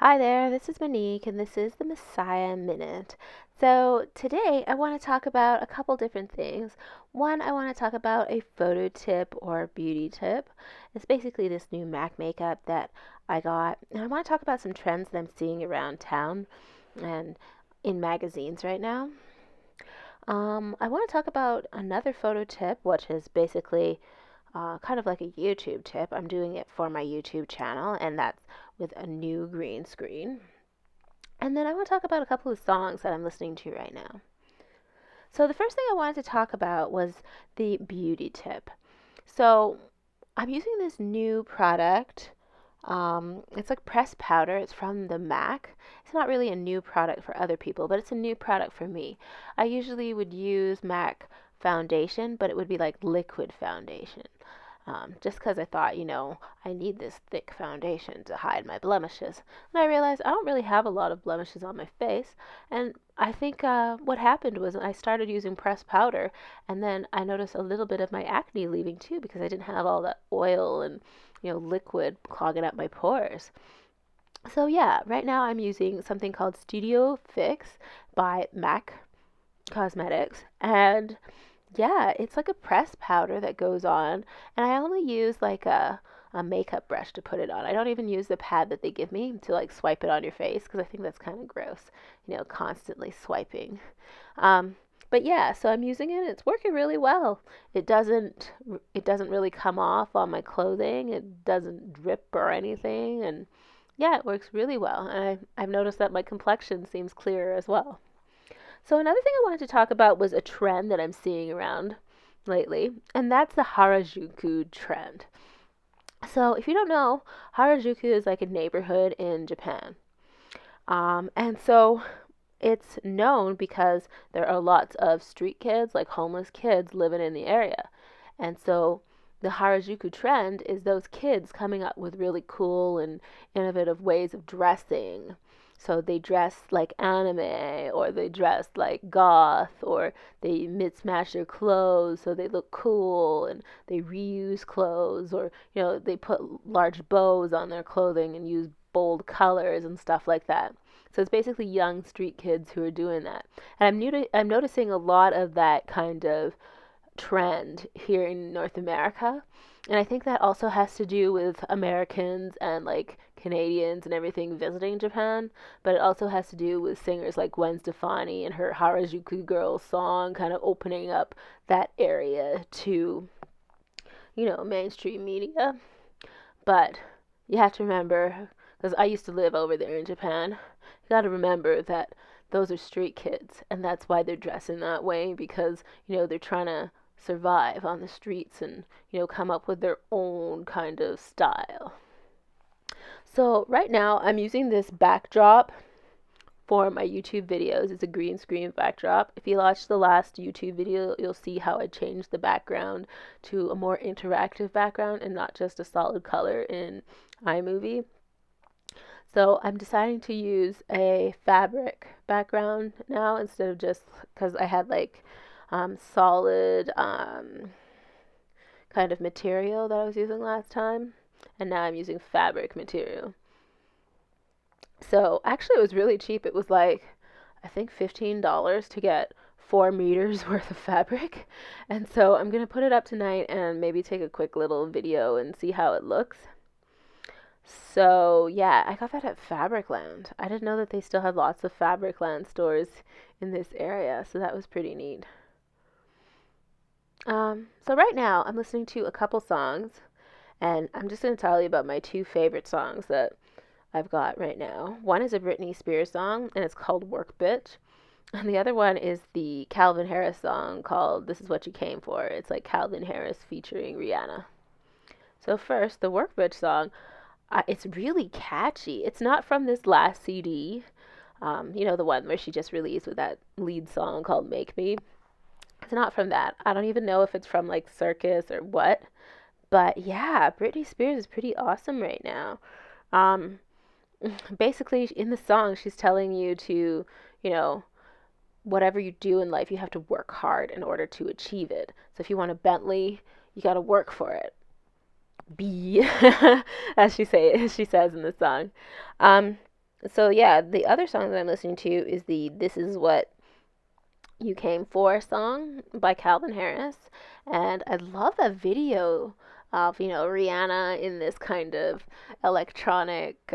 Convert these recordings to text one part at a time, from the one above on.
Hi there, this is Monique, and this is the Massiah Minute. So, today I want to talk about a couple different things. One, I want to talk about a photo tip or beauty tip. It's basically this new MAC makeup that I got, and I want to talk about some trends that I'm seeing around town and in magazines right now. I want to talk about another photo tip, which is basically kind of like a YouTube tip. I'm doing it for my YouTube channel, and that's with a new green screen. And then I want to talk about a couple of songs that I'm listening to right now. So, the first thing I wanted to talk about was the beauty tip. So, I'm using this new product. It's like pressed powder. It's from the MAC. It's not really a new product for other people, but it's a new product for me. I usually would use MAC foundation, but it would be like liquid foundation. Just because I thought, I need this thick foundation to hide my blemishes. And I realized I don't really have a lot of blemishes on my face. And I think what happened was I started using pressed powder, and then I noticed a little bit of my acne leaving too because I didn't have all that oil and liquid clogging up my pores. So yeah, right now I'm using something called Studio Fix by MAC Cosmetics, and yeah, it's like a pressed powder that goes on, and I only use like a makeup brush to put it on. I don't even use the pad that they give me to like swipe it on your face because I think that's kind of gross, constantly swiping. But yeah, so I'm using it. It's working really well. It doesn't it doesn't really come off on my clothing. It doesn't drip or anything, and yeah, it works really well. And I've noticed that my complexion seems clearer as well. So another thing I wanted to talk about was a trend that I'm seeing around lately, and that's the Harajuku trend. So if you don't know, Harajuku is like a neighborhood in Japan. And so it's known because there are lots of street kids, like homeless kids, living in the area. And so the Harajuku trend is those kids coming up with really cool and innovative ways of dressing. So they dress like anime, or they dress like goth, or they mismatch their clothes so they look cool, and they reuse clothes, or they put large bows on their clothing and use bold colors and stuff like that. So it's basically young street kids who are doing that. And I'm noticing a lot of that kind of trend here in North America. And I think that also has to do with Americans and like Canadians and everything visiting Japan, but it also has to do with singers like Gwen Stefani and her Harajuku Girl song kind of opening up that area to, mainstream media. But you have to remember, because I used to live over there in Japan, you got to remember that those are street kids, and that's why they're dressing that way because, they're trying to survive on the streets and, come up with their own kind of style. So, right now, I'm using this backdrop for my YouTube videos. It's a green screen backdrop. If you watch the last YouTube video, you'll see how I changed the background to a more interactive background and not just a solid color in iMovie. So I'm deciding to use a fabric background now instead of just because I had like solid kind of material that I was using last time, and now I'm using fabric material. So actually, it was really cheap. It was like, I think $15 to get 4 meters worth of fabric. And so I'm going to put it up tonight and maybe take a quick little video and see how it looks. So yeah, I got that at Fabricland. I didn't know that they still had lots of Fabricland stores in this area, so that was pretty neat. So right now I'm listening to a couple songs, and I'm just going to tell you about my two favorite songs that I've got right now. One is a Britney Spears song, and it's called Work Bitch. And the other one is the Calvin Harris song called This Is What You Came For. It's like Calvin Harris featuring Rihanna. So first, the Work Bitch song, it's really catchy. It's not from this last CD, the one where she just released with that lead song called Make Me. It's not from that. I don't even know if it's from like Circus or what. But yeah, Britney Spears is pretty awesome right now. Um, Basically, in the song, she's telling you to, you know, whatever you do in life, you have to work hard in order to achieve it. So if you want a Bentley, you got to work for it. Be, as she says in the song. Um, So yeah, the other song that I'm listening to is the "This Is What You Came For" song by Calvin Harris, and I love that video of Rihanna in this kind of electronic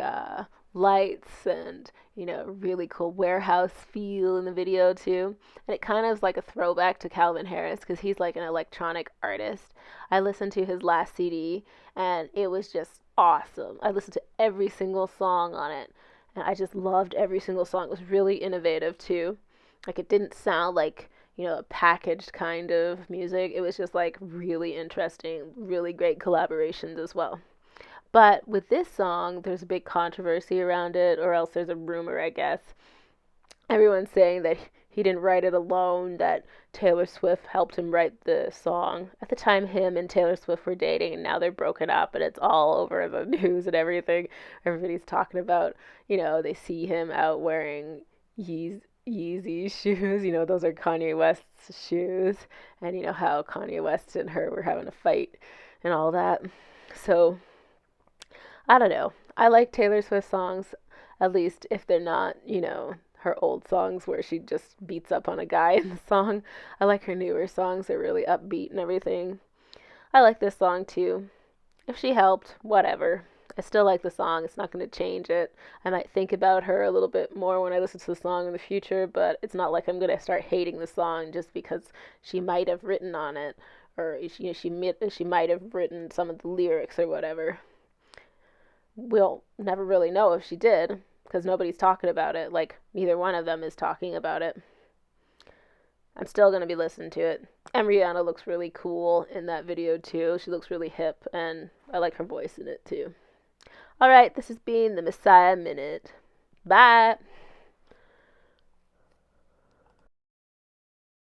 lights and really cool warehouse feel in the video too. And it kind of is like a throwback to Calvin Harris because he's like an electronic artist. I listened to his last CD and it was just awesome. I listened to every single song on it and I just loved every single song. It was really innovative too. Like it didn't sound like, a packaged kind of music. It was just like really interesting, really great collaborations as well. But with this song, there's a big controversy around it, or else there's a rumor, I guess. Everyone's saying that he didn't write it alone, that Taylor Swift helped him write the song. At the time, him and Taylor Swift were dating, and now they're broken up, and it's all over the news and everything. Everybody's talking about, they see him out wearing Yeezy shoes. Those are Kanye West's shoes, and how Kanye West and her were having a fight and all that. So I don't know. I like Taylor Swift songs, at least if they're not, her old songs where she just beats up on a guy in the song. I like her newer songs. They're really upbeat and everything. I like this song too. If she helped, whatever. I still like the song. It's not going to change it. I might think about her a little bit more when I listen to the song in the future, but it's not like I'm going to start hating the song just because she might have written on it or she might have written some of the lyrics or whatever. We'll never really know if she did because nobody's talking about it. Like, neither one of them is talking about it. I'm still going to be listening to it. And Rihanna looks really cool in that video, too. She looks really hip, and I like her voice in it, too. All right, this has been the Massiah Minute. Bye.